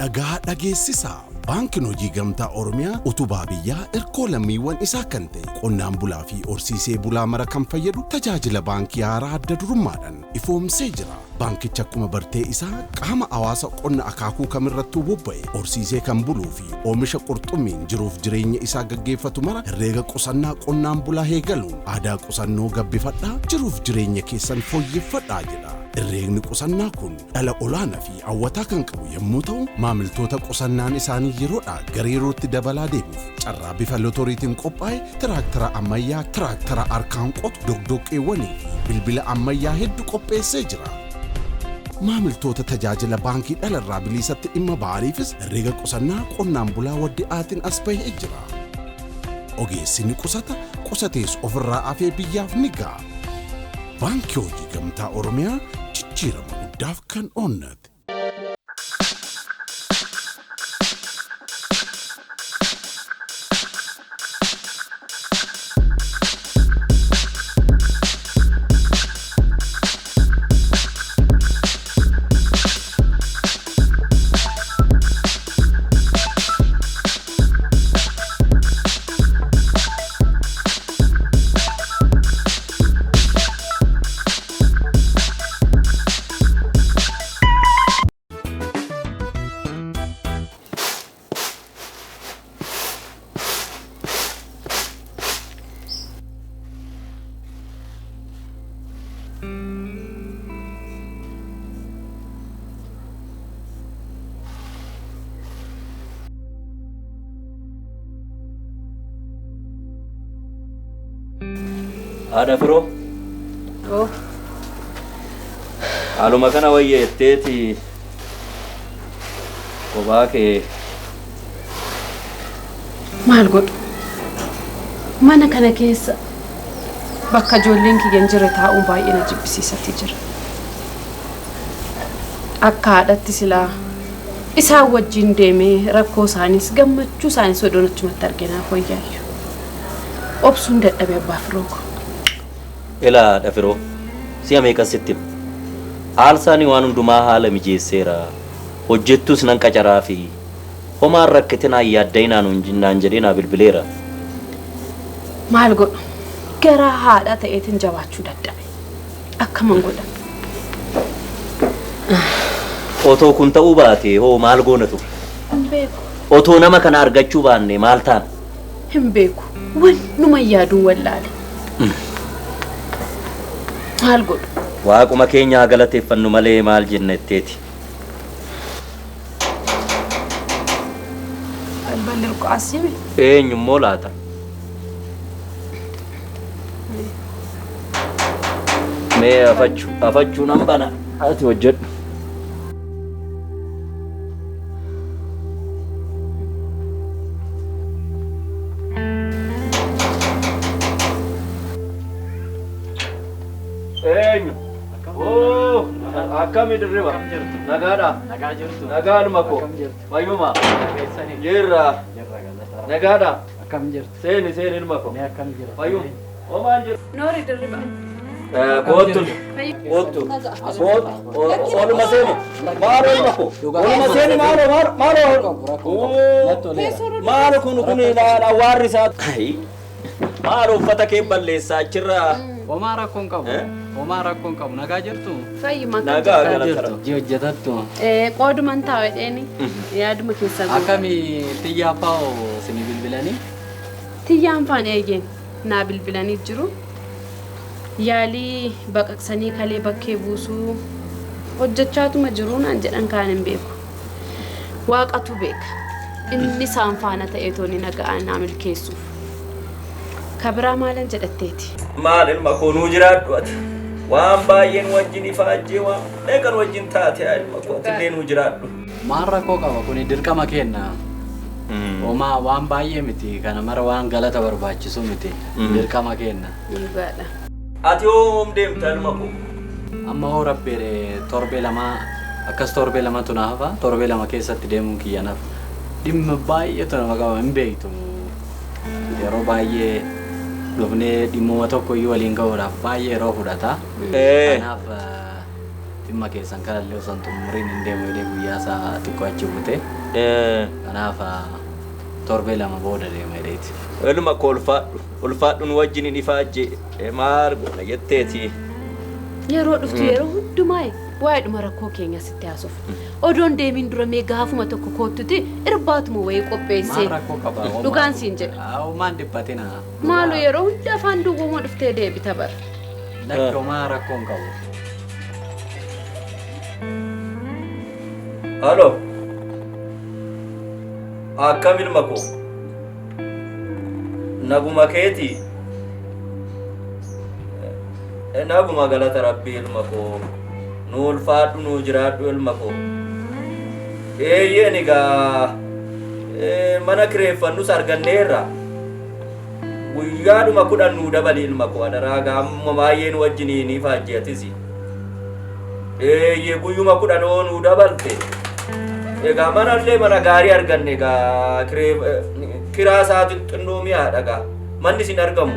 dhagaa dhageessisaa. Baankiin hojii gamtaa Oromiyaa utubaa biyyaa erkoo lammiiwwan isaa kan ta'e qonnaan bulaa fi horsiisee bulaa mara kan fayyadu tajaajila baankii haaraa adda durummaadhaan ifoomsee jira. Baankichi akkuma bartee isaa qaama hawaasa qonna akaakuu kamirrattuu bobba'e horsiisee kan buluu fi oomisha qurxummiin jiruuf jireenya isaa gaggeeffatu mara herreega qusannaa qonnaan bulaa eegaluun aadaa qusannoo gabbifadhaa jiruuf jireenya keessan fooyyeffadhaa jedha. Herreegni qusannaa kun dhala olaanaa fi hawwataa kan qabu yommuu ta'u maamiltoota qusannaan isaanii yeroodhaa gara yerootti dabalaa deemuuf carraa bifa lotoriitiin qophaa'e tiraaktara ammayyaa tiraaktara harkaan qotu dogdoqqeewwanii fi bilbila ammayyaa hedduu qopheessee jira. Maamiltoota tajaajila baankii dhalarraa biliisatti dhimma ba'aniifis herreega qusannaa qonnaan bulaa waddi'aatiin as bahee jira. Ogeessi ni qusata, qusatees ofirraa afee biyyaaf ni ga'a. Baankii hojii gamtaa Oromiyaa jijjiirama guddaaf kan oonnate. Ada bro. Oh. Aluma kana wayyeetteeti kophaa kee maal godhu? Mana kana keessa bakka ijoolleen kiyyan jira taa'uun baay'ee na jibbisiisatti jira. Akka haadhatti silaa isaan wajjin deemee rakkoo isaaniis gammachuu isaaniis odoon achumatti arginaaf wayyaayyu. Obsuun dadhabee abbaa firooko. Ela dafiro siya meeqa sitti haalsaanii waan hundumaa haala mijeesseera hojjettus nan qacaraa fi homaan rakkatinaa yaaddaynaan hunjinnaan jedhee naa bilbileera. Maal godhu garaa haadha ta'eetiin jabaachuu dadhabe akkaman godha. Otoo kun ta'uu baate hoo maal goonatu? Hin beeku. Otoo nama kana argachuu baanne maal taana? Hin beeku wannuma yaaduun wallaale. Maal godhu? Waaquma keenya galateeffannu malee maal jennetteeti. Balballi ruqaasime. Eenyummoo laata? Mee afachuu nan bana ati hojjedhu. Kami dirriba nagada nagaan mako wayuma jirra nagada seeni mako wayum oman jir Nori dirriba kootun kootu olu maseni maro mako olu maseni maro kuni la warisa maro fata ke balleessa achirra Omara kon kabu nagaa jirtu fayyuma nagaa galatara hojjetattu qooduman taa'e dheeni yaaduma keessaa akkami xiyyaa fa'oo sini bilbilanii tiyyaan faan eegeen naa bilbilanii jiru yaalii baqaqsanii kalee bakkee buusuu hojjechaatuma jiru naan jedhan kaan hin beeku waaqatu beeka inni isaan faana ta'ee tooni naga'aan naa milkeessuuf kabira maalan jedhatteeti maal ilma koonuu jiraadhu ati waan baay'een wajjin ifaajjee waan meeqan wajjin taate ilma kootillee nuu jiraadhu maal rakkoo qaba kuni dirqama kenna homaa waan baay'ee miti kana mara waan galata barbaachisu miti dirqama kenna dhugaadha ati hoom deemta ilma koo amma hoo rabbeere torbee lama akkas torbee lama tunaafa torbee lama keessatti deemuun kiyyanaaf dhimma baay'eetu nama qaba hin beektu yeroo baay'ee dhufnee dhimmuma tokko iyyuu waliin ga'uudhaaf baay'ee yeroo fudhata. Kanaaf dhimma keessan kanallee osoo hin xumuriin hin deemu jedhee guyyaa isaa xiqqoo achi bute. Kanaaf torbee lama booda deema jedheeti. Ilma koo ulfaadhuun wajjin hin ifaajje maal goona jetteeti. Yeroo dhuftu yeroo hundumaa waa'ee dhuma rakkoo keenya sitti haasuuf. Odoon deemiin dura mee gaafuma tokko koottuti irbaatuma wayii qopheessee. Maal rakkoo qabaa? Dhugaan siin jedha. Maan dhiphatina. Maaloo yeroo hunda afaan duwwuma dhuftee deebita bara. Lakkoo maa rakkoo hin qabu. Halo. Akkam ilma koo. Naguma keeti. Naguma galata rabbii ilma koo. Nu ulfaadhu nu jiraadhu ilma koo. Eeyyeen egaa mana kireeffannus arganneerra. Guyyaadhuma 10 nu dabali ilma koo adaraa gaamma baay'een wajjiniin ifaajjeetis. Eeyyee guyyuma 10 nu dabalte. Egaa manallee mana gaarii arganne egaa kiraa isaatiin xinnoo mi'aadha egaa manni isin argamu.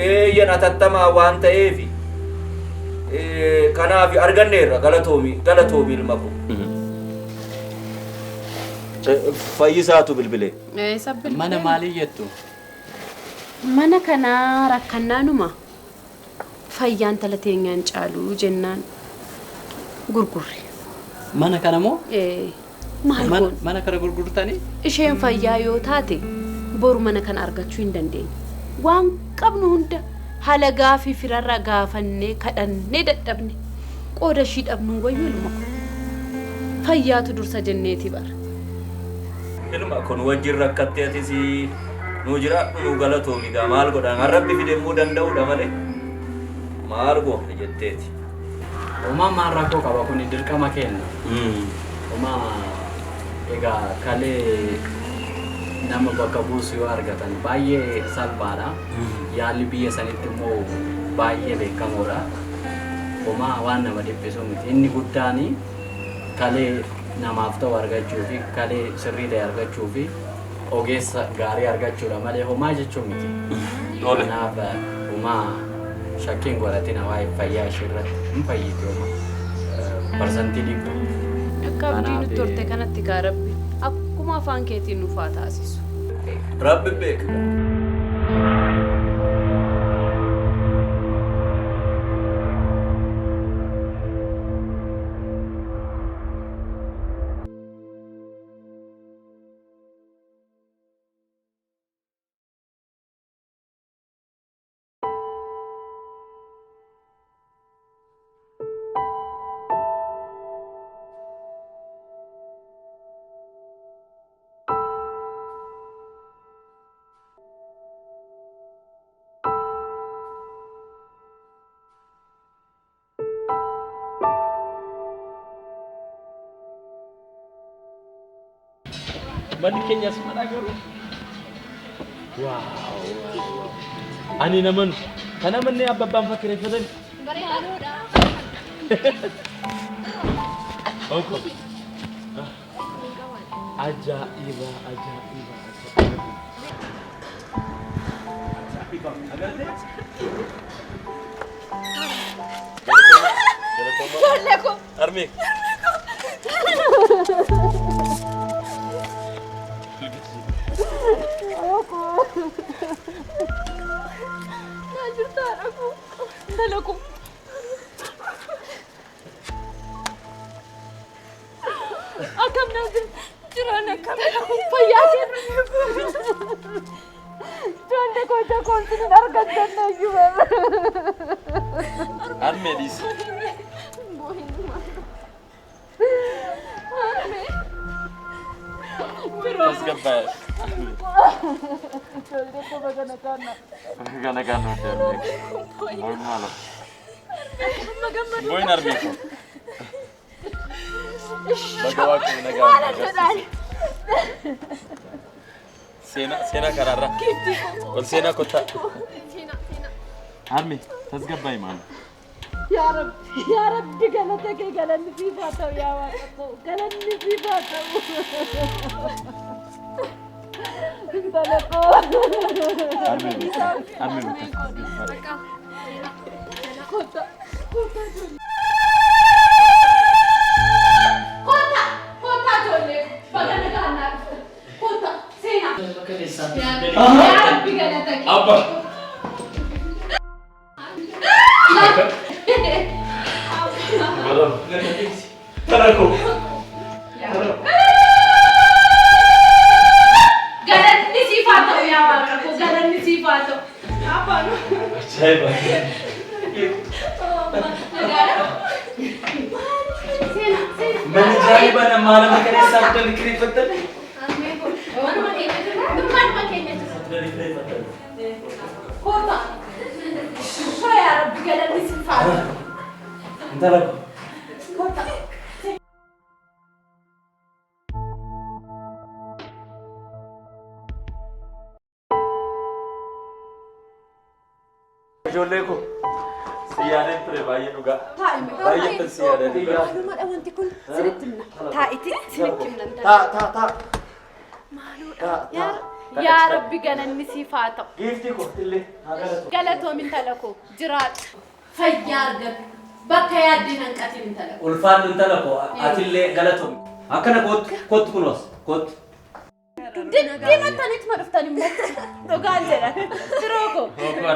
Eeyyeen atattamaa waan ta'eefi. Kanaaf arganneerra galatoomi ilma koo. Fayyisaatu bilbilee. Mana maalii jettu? Mana kanaa rakkannaanuma fayyaan tala teenyaan caaluu jennaan gurgurre. Mana kana moo? Maal goon? Mana kana gurgurtanii? Isheen fayyaa yoo taate boru mana kana argachuu hin dandeenye. Waan qabnu hunda haala gaafii firarra gaafannee kadhannee dadhabne qooda ishii dhabnu wayyuu ilma koo. Fayyaatu dursa jenneeti bara. Ilma kun wajjin rakkatteetis nu jiraadhu nu galatoomi gaa maal godhan harrabbi fidemuu danda'udha malee maal goone jetteeti. Uumaan maal rakkoo qaba kun dirqama kenna. Uumaa egaa kalee nama bakka buusu yoo argatan baay'ee salphaadha. Yaalli biyya sanitti immoo baay'ee beekamoodha. Uumaa waan nama dhiphisu miti. Inni guddaani kalee namaaf ta'u argachuu fi kalee sirrii ta'e argachuu fi ogeessa gaarii argachuudha malee homaa jechuun miti. Kanaaf uumaa shakkiin godhatina waa'ee fayyaa ishee irratti hin fayyiti uumaa parsantii 100. Akka abdii nutti horte kanatti gaa rabbi akkuma afaan keetiin nuuf haa taasisu. Rabbi beeka. Mandi keenyas mana garuu. Waaw. Ani naman kana manni abbabbaan fakkireeffatan. Bareedaadha. Onko. Ajaiba. Joleko. Armi. Dalaku. Akam nazir jirana kamera fayyaate. Jonde ko ta kontin argattanna yuwa. Armi dis. Arme. Mas gabay. Jolde ko bagana kana. Gana normal. Boy Armi ko. Bagawa ko nagaan. Sena kararra. Wal sena kota. Armi, tasgabbay man. Ya Rabbi galata ke galanni fi baata ya waaqo. Galanni fi baata. Dalako. Armi. Kota. Taraku. Galanni sifato ya waaqa ko galanni sifato. Apa nu? Ajaiba. Mana jaiba na mana makane sabda likri fatal. Mana makenya. Sabda likri fatal. Kota. Ya Rabbi galanni sifato. Taraku. Kota. Ijoollee ko siyaadeen ture baay'ee dhugaa. Baay'ee kan siyaadeen dhugaa. Maalummaa wanti kun sirriitti himna. Taa'iti sirriitti himna. Taa. Yaa Rabbi galanni siif haa ta'u. Giiftii ko illee haa galatu. Galatoomi intala koo jiraadhu. Fayyaa argatu. Bakka yaaddiin hanqatiin intala koo. Ulfaan intala koo atillee galatoom. Akkana kootu kunoos kootu. Diimattanitti ma dhuftan immoo dhugaan jedhan. Firoo koo.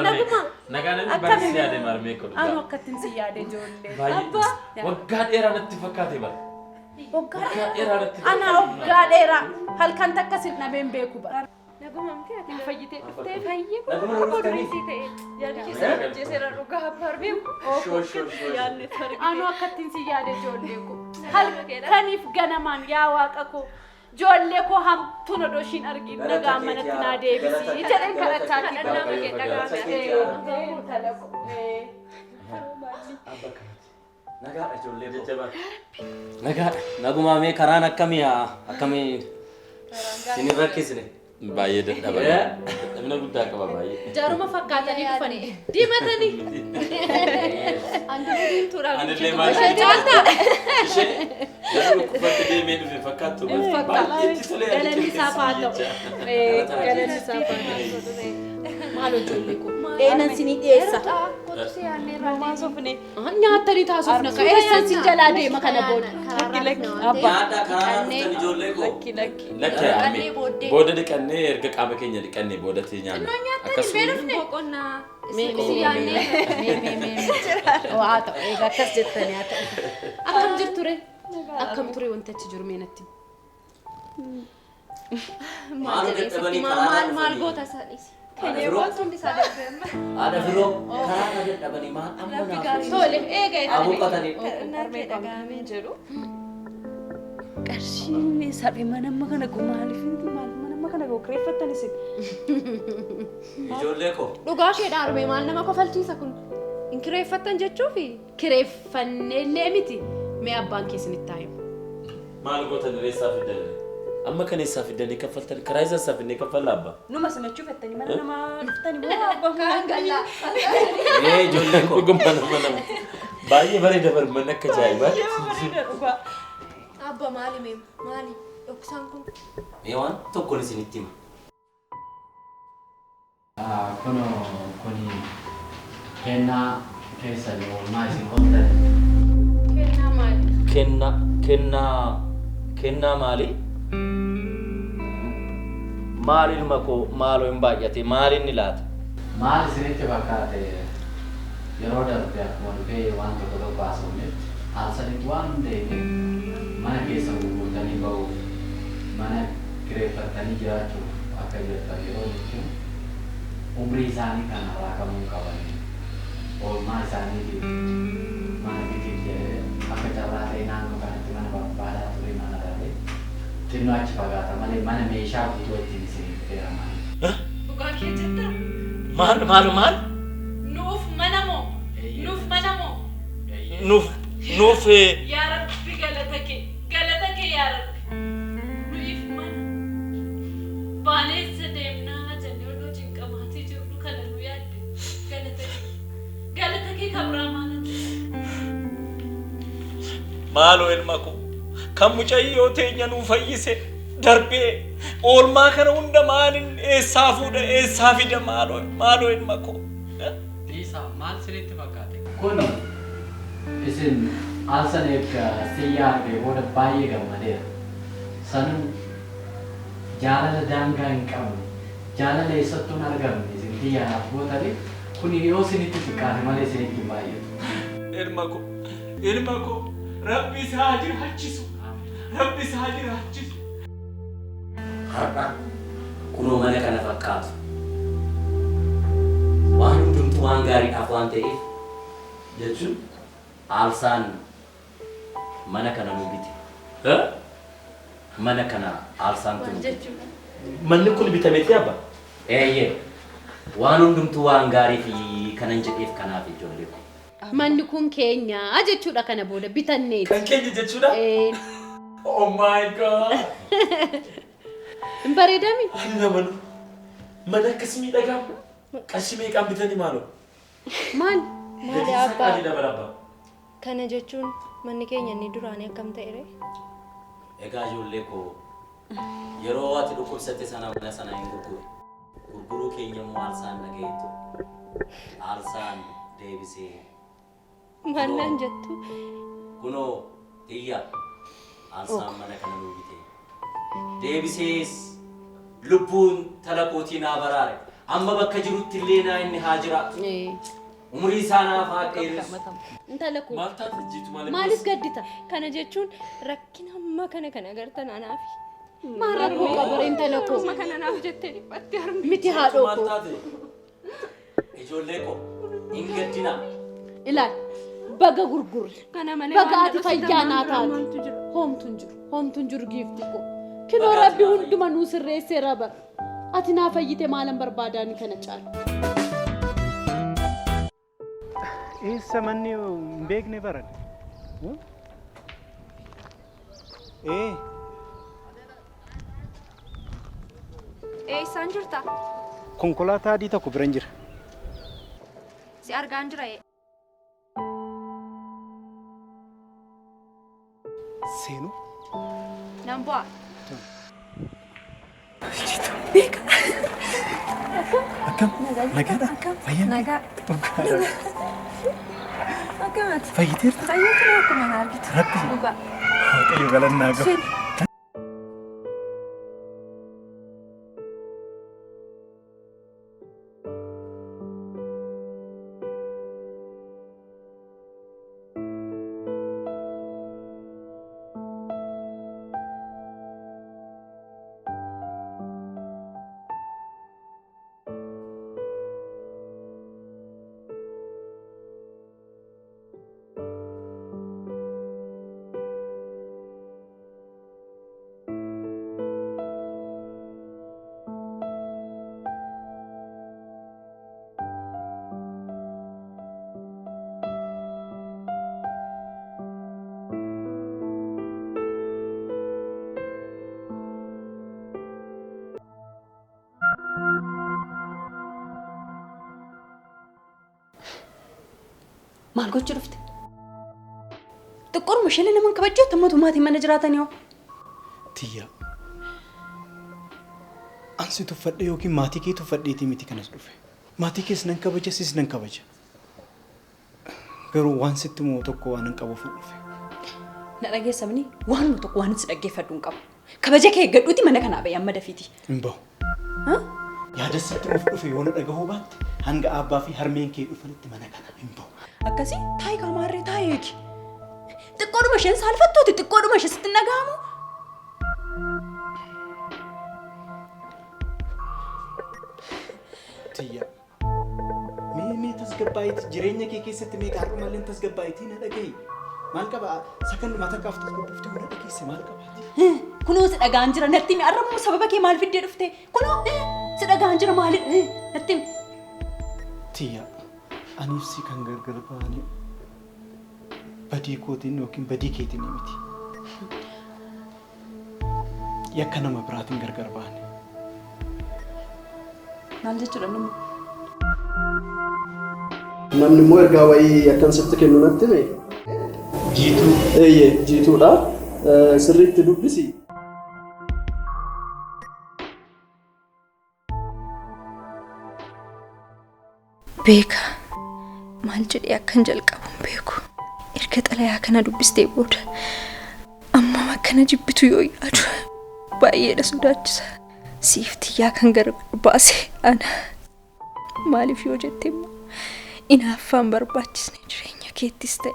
Naguma. Nagaan inni baay'ee siyaadee maarmee ko dhugaa. Anu akkattiin si yaade ijoollee. Baay'ee waggaa dheeraa natti fakkaate bara. Waggaa dheeraa natti fakkaate. Ana waggaa dheeraa halkan takka sin dhabeen beeku bara. Naguma mtee ati fayyitee dhuftee fayyee Naguma dhuftanii. Jeesera dhugaa abbaar beeku. Shoo. Anu akkattiin si yaade ijoollee koo. Halkaniif ganamaan yaa waaqa koo. Ijoollee koo hamtuun odoo ishiin argin nagaa manatti naa deebisii jedheen kadhachaa Nagaadha ijoollee jajjabaa. Nagaadha. Nagumaa mee karaan akkamii isin rakkisne. Baay'ee dadhabaa. Namni guddaa qaba baay'ee. Jaruma fakkaatanii dhufanii diimatanii. Anduutiin turaa. Anillee maal Jaalta. ishee yeroo kubbatti deemee dhufe fakkaattu baay'eetti tolee Galanni isaaf haa ta'u. Galanni isaaf haa ta'u. Maal ijoollee koo. Dheenan sinii dhiyeessa. Nyaatanii taasifna ka eessan sin jalaa deema kana booda. Nyaata karaa dhuftan ijoollee koo. Lakkee ammee booda dhiqannee erga qaama keenya dhiqannee boodatti nyaanna. Haa ta'u egaa akkas jettanii haa ta'u. Akkam jirtu ree? Akkam ture wanti achi jiru meenatti? Maal dadhabanii karaa maal goota isaaniis. Haadha firoo karaa na dadhabanii maal amma naaf Tole eega abuuqatanii. Narree dhagahamee jedhu. Qarshiin saphee manamma kana maaliif manamma kana kireeffattan isin? Ijoollee koo. Dhugaa isheedhaan armee maal nama kofalchiisa kun? Hin kireeffattan jechuufi? kireeffannellee miti mee abbaan keessanitti taa'imu. Maal goota dureessaa fidanii? Amma kan eessaa fidanii kaffaltan karaa isaa saafnee kaffalla abba. Numa simachuu fettanii mana nama dhuftanii moo abbaan kaan gallaa? Ijoollee koo. Dhugummaa nama baay'ee bareeda barman akka ajaa'ibaatti. Dhugaa. Abba maali meem? Maali? Dhoksaan kun? Mee waan tokkoon isinitti hima. Kuni kennaa keessan oolmaa isin qottan. Kennaa maali? Kennaa maali? Maal ilma koo maaloo hin baay'ate maal inni laata? Maal isinitti fakkaate yeroo darbe akkuma dhufee waan tokko tokko haasofneef haasanitti waan hundeefe mana keessa gurgurtanii ba'uuf mana kireeffatanii jiraachuuf akka jirtan yeroo jechuun umrii isaanii kana raakamuu qaban oolmaa isaaniitiif mana bitiif jedhee akka carraa ta'e naannoo kanatti mana barbaadaa ture mana dhabee xinnoo achi fagaata malee mana meeshaa guutuu ittiin isiniif feeraman. Dhugaa kee jettaa? Maal? Nuuf mana moo? Nuuf Yaa Rabbi galata kee yaa Rabbi. Nuuf mana. Baaneessa deemnaa jennee odoo cinqamaatii jirru kana nu yaadde galata kee kabraa maalati? maaloo ilma koo kan mucayyoo teenya nuu fayyise darbee oolmaa kana hunda maalin eessaa fuudha eessaa fida maaloo ilma koo. Isa maal sirriitti fakkaate? Kun isin alsan eegga siyyaa argee booda baay'ee gammadeera. Sanuu jaalala daangaa hin qabne jaalala eessattuu hin argamne isin xiyyaanaaf gootaniif Kuni yoo isinitti xiqqaate malee isinitti hin baay'atu. Ilma koo Rabbi isaa jiraachisu. Rabbi isaa jiraachisu. Har'a kunoo mana kana fakkaatu. Waan hundumtuu waan gaariidhaaf waan ta'eef jechuun aalsaan mana kana nu bite. Mana kana aalsaan tu bite. Manni kun bitameeti abba? Eeyyee. Waan hundumtuu waan gaarii fi kanan jedheef kanaaf ijoollee ko. Manni kun keenya jechuudha kana booda bitanneeti. Kan keenya jechuudha? Oh my god. Bareedami. Ani namanu mana akkasii miidhagamu qarshii meeqaan bitanii maaloo? Maal? Maali abbaa? Maali dabalabba? Kana jechuun manni keenya inni duraanii akkam ta'e? Egaa ijoollee koo yeroo ati dhukkubsatte sana mana sana hin gurguru. Gurguruu keenya immoo aalsaan dhagayeetu. Aalsaan deebisee. Maallaan jettu? Kunoo xiyya aalsaan mana kana nu bite. Deebisees lubbuun talaqootii naa baraare. Amma bakka jirutti illee naa inni haa jiraatu. Umurii isaa naaf haa dheeressu. Intala koo. Maal taate jitu malee? Maalis gaddita? Kana jechuun rakkina amma kana agartan anaaf. Maal rakkoo qabare intala koo? Amma kana naaf jettee dhiphatti harmi. Miti haadhoo Maal koo. taate? Ijoollee koo hin gaddina. Ilaal baga gurgurre. Kana malee Baga ati fayyaa naa taate. Homtuun jiru giifti koo. Kinoo Rabbi hunduma nuu sirreesseera bara. Ati naa fayyite maalan barbaadaani kana caalu. Eessa manni hin beekne baran? Eessaan jirta? Konkolaataa adii tokko biran jira. Si argaan jira. Seenu? Nan bu'a. Akkam? Nagaadha? Fayyaa? Nagaa. Akkamitti? Fayyiteerta? Fayyatu akkuma na argitu. Rabbi. Dhugaa. Waaqayyo galannaa gahu. Maal gochuu dhufte? Xiqqooruma ishee nama kabajjoo tammatu maatii mana jiraatanii hoo? Tiyya. Ansi tuffadhe yookiin maatii kee tuffadheetii miti kanas dhufe. Maatii kees nan kabaja sis nan kabaja. Garuu waan sitti moo tokko waan hin qabuuf dhufe. Na dhageessamni waanuma tokko waan si dhaggeeffadhu hin qabu. Kabaja kee eeggadhuuti mana kanaa bahi amma dafiiti. Hin bahu. Yaada sitti of dhufe yoo na dhagahuu baatte hanga abbaa fi harmeen kee dhufanitti mana kana hin bahu. Akkasii taa'ii kaamaarree taa'ee eegi. Xiqqoodhuma isheen saalfattooti xiqqoodhuma ishee sitti nagaamu. Tiyya. Mee tasgabbaayitti jireenya kee keessatti mee gaarru malee tasgabbaayitti na dhagahi. Maal qaba sakanduma takkaaf tasgabbuufte na dhageesse maal qabaati? Kunoo si dhagaan jira natti himi arramoo sababa kee maal fiddee dhufte? Kunoo si dhagaan jira maali natti himi? Tiyya. Aniif si kan gargar ba'anii badii kootiin yookiin badii keetiin miti. Yakka nama biraatiin gargar ba'anii. Maal jechuudha namni? Namni immoo ergaa wayii akkan sitti kennu natti hime. Jiituu. Eeyyee jiituudha. Sirriitti dubbisi. Beeka. Maal jedhee akkan jalqabu hin beeku. Erga xalayaa kana dubbistee booda amma akkana jibbitu yoo yaadu baay'eedha sodaachisa. Siif tiyyaa kan gargar baase ana. Maaliif yoo jette immoo inaaffaan barbaachisne jireenya keettis ta'e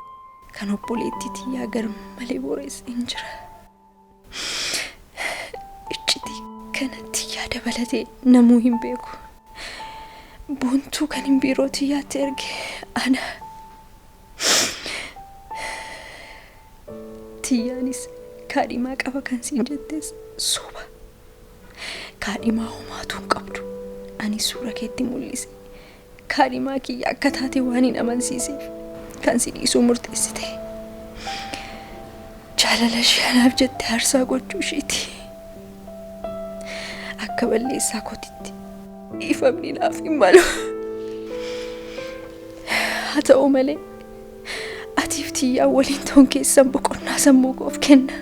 kan obboleettii tiyyaa garmalee boreesse hin jira. Iccitii kanatti yaada balatee namuu hin beeku. Boontuu kan hin biiroo tiyyaatti erge ana. Tiyyaanis kaadhimaa qaba kan siin jettees soba. Kaadhimaa homaatu hin qabdu. Ani suura keetti mul'ise. Kaadhimaa kiyya akka taate waan hin amansiiseef kan si dhiisuu murteessite. Jaalala ishee anaaf jette aarsaa gochuu isheeti. Akka balleessaa kootitti dhiifamni naaf hin malu. Haa ta'u malee atiif tiyyaan waliin ta'uun keessan boqonnaa sammuu koof kenna.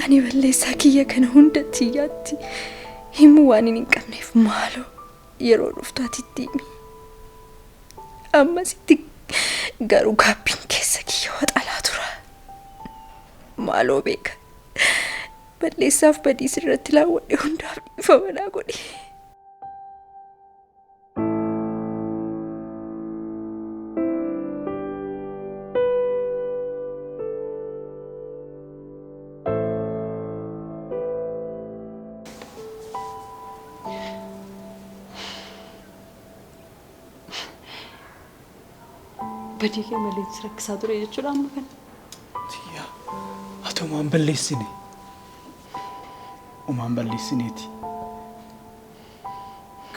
Ani balleessaa kiyya kana hunda tiyyaatti himuu waan hin qabneef maaloo yeroo dhuftu atitti himi. Ammasitti garuu gaabbiin keessa kiyya waxalaa tura. Maaloo beeka. Balleessaaf badiis irratti laawwadhe hundaaf dhiifama naa godhi. Badii kee malee rakkisaa ture jechuudha amma kana. Tiyyaa, ati homaan balleessine. Homaan balleessineeti.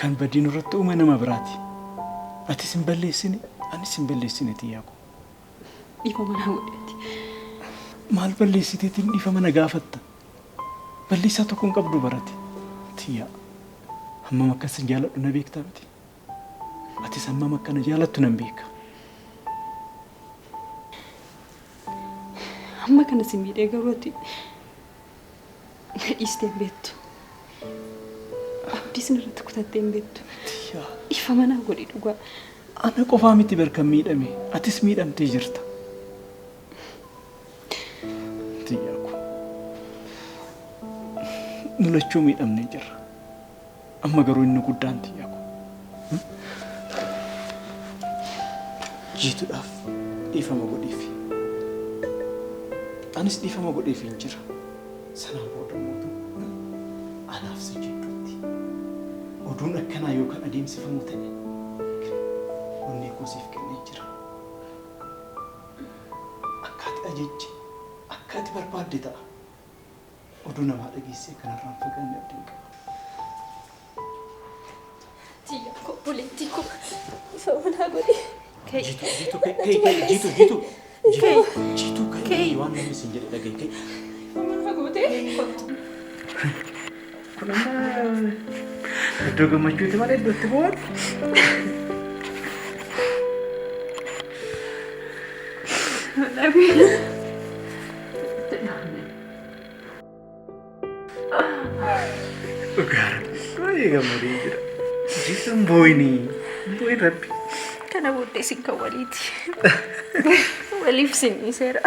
Kan badii nurratti uume nama biraati. Atis hin balleessine, anis hin balleessine tiyyaa koo. Dhiifama naa godheeti. Maal balleessiteetiin dhiifama na gaafatta? Balleessaa tokko hin qabdu barate. Tiyyaa, hammam akkas jaaladhu na beektaa miti. Atis hammam akkana jaalattu nan beeka. Amma kana si miidhee garuu ati dhiistee hin beektu. Abdiis irratti kutattee hin beektu. Dhiifama naa godhi dhugaa. Ana qofaa miti barkan miidhame. Atis miidhamtee jirta. Tiyyaa ko. Nu lachuu miidhamnee jirra. Amma garuu inni guddaan tiyyaa ko. Jiituudhaaf dhiifama godhiifi. Anis dhiifama godheef hin jira. Sanaan booda mootu anaaf si jidduutti. Oduun akkanaa yookaan adeemsifamu ta'e onnee koo siif kennee jira. Akka ati ajajje, akka ati barbaadde ta'a. Oduu namaa dhageessee kanarraan fagaanne abdiin qaba. Tiyyaa koo obboleettii koo dhiifama naa godhi. Jiitu. Jiitu kai waan namni sin jedhe dhagaye kai. Mana gootee? Iddoo gammachuuti malee iddootti boon. Dhugaara. Baay'ee gammadee jira. Jiituun booyni. Booyi rabbi. Kana booddee sin kan waliiti. Waliif sinii seera.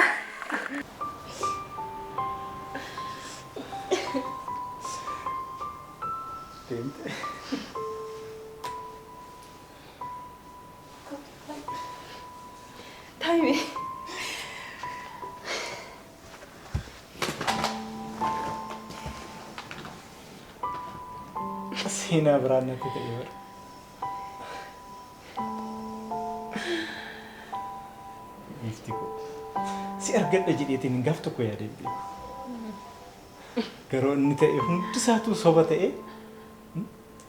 Taime. Seenaa biraan natti ta'e bara. Si argadha jedheetiin gaaf tokko yaadeen beeku. Garuu inni ta'e hundisaatu soba ta'e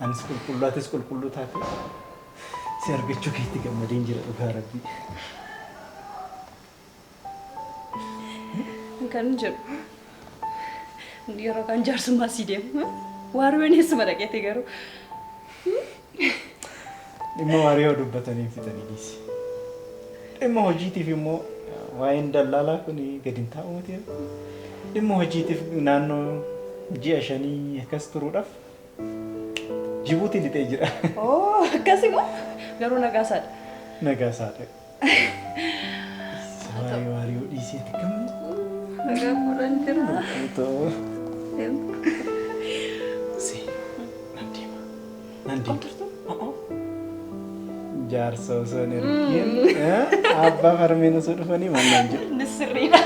anis qulqulluu atis qulqulluu taate si argachuu keetti gammadeen jira dhugaa rabbii. Kan jedhu yeroo kan jaarsummaa si deemu waarween eessuma dhaqeete garuu. Dhimma waarii yoo dubbatanii fitanii dhiisi. Dhimma hojiitiif immoo waa'een dallaalaa kun gadi hin taa'u miti. Dhimma hojiitiif naannoo ji'a 5 akkas turuudhaaf Jibuutii lixee jira. Oh, akkasii moo garuu nagaasaadha. Nagaasaadha. Waarii yoo dhiiseeti kamni. Nagaa fuudhan jira. Otoo. Nan deema. jaarsa osoo hin ergiin abbaa farmeen osoo dhufanii mannaan jedhu. Sirriidha.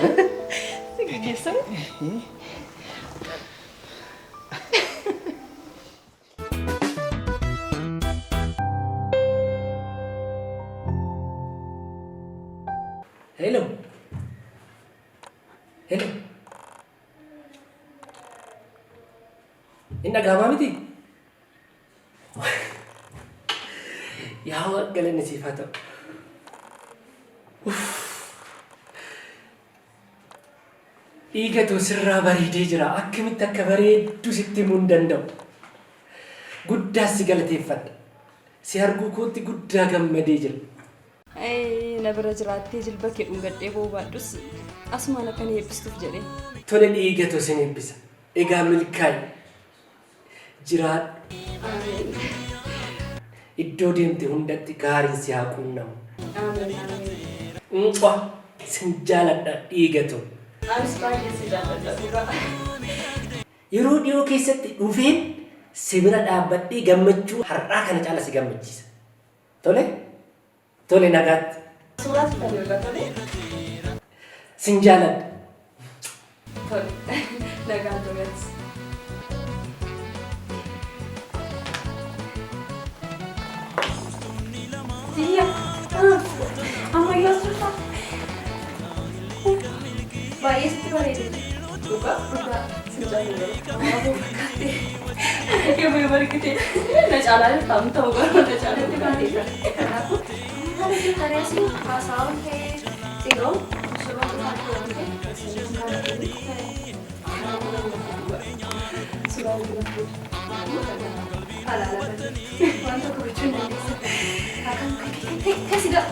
Si gaggeessan. Hello. Hello. Inna gama miti. Yaa galanni siif haa ta'u. Dhiigatu sirraa bareedee jira. Akkamitti akka bareeddu sitti himuu hin danda'u. Guddaa si galateeffadha. Si arguu kootti guddaa gammadee jira. Na bira jiraattee jilba kee dhungadhee boobaadhus asumaan akka ni eebbistuuf jedhee. Tole dhiigatu sin eebbisa. Egaa milkaa'i. Jiraadhu. Iddoo deemte hundatti gaariin si haa qunnamu. Sin jaaladha dhiigatu. Anis baay'ee si jaaladha. Yeroo dhiyoo keessatti dhufeen si bira dhaabbadhee gammachuu har'aa kana caala si gammachiisa. Tole? Tole nagaatti. Suuraa fi tajaajila tole. Sin jaaladha. Tole. Nagaan toletti. Tia, ammayyaa suuraa. Baay'ee sitti bareedee. Dhugaa? Dhugaa. Si jaalladha. Ammoo fakkaatee. Yoo barkitee na caalaa jirtamu ta'uu garuu na caalatti baay'ee. Kanaafuu haala jirtaniis haasawaan kee xiroo suuraa dhugaa wanta gochuun dandeessa. Kasi gaa.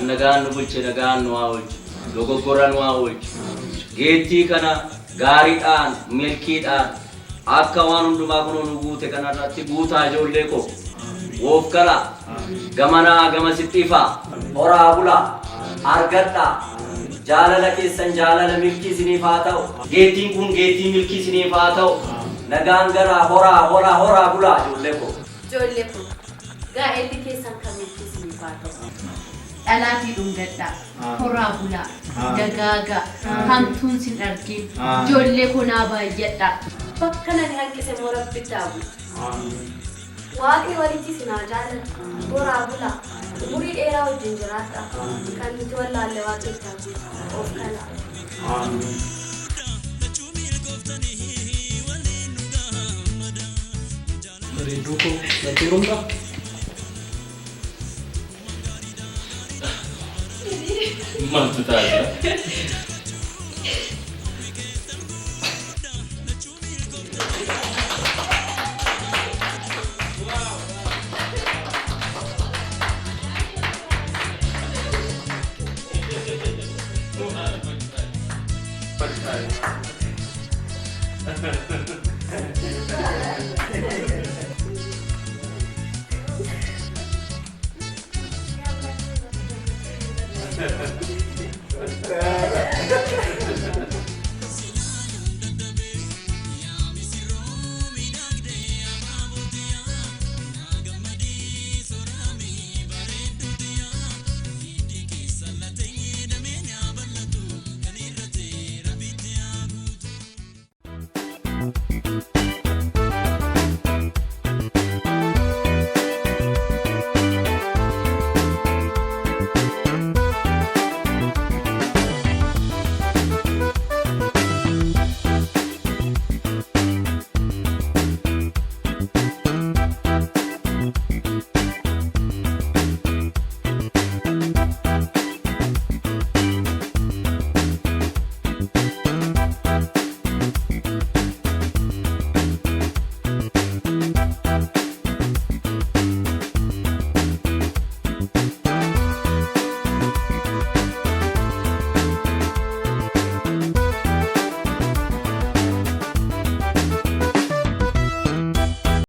nagaan nu bulche nagaan nu haa oolchu dogoggora nu haa oolchu geettii kana gaariidhaan milkiidhaan akka waan hundumaa kunoo nu guute kanarratti guutaa ijoollee koo woof kala gamanaa gama sixxiifaa horaa bulaa argadhaa jaalala keessan jaalala milkii isiniif haa ta'u geettiin kun geettii milkii isiniif haa ta'u nagaan garaa horaa bulaa ijoollee koo gaa'elli keessan kan milkii isiniif haa ta'u dhalaatii dhungadhaa horaa bulaa dagaagaa hamtuun sin argin ijoollee kunaa baay'adhaa bakka nani hanqise moo rabbitti haa bulu waaqni walitti sinaa jaalladha horaa bulaa umurii dheeraa wajjin jiraadha kan nuti wallaalle waaqetti haa bulu of kalaa. Rinduko, nanti rumah. Mantu saja.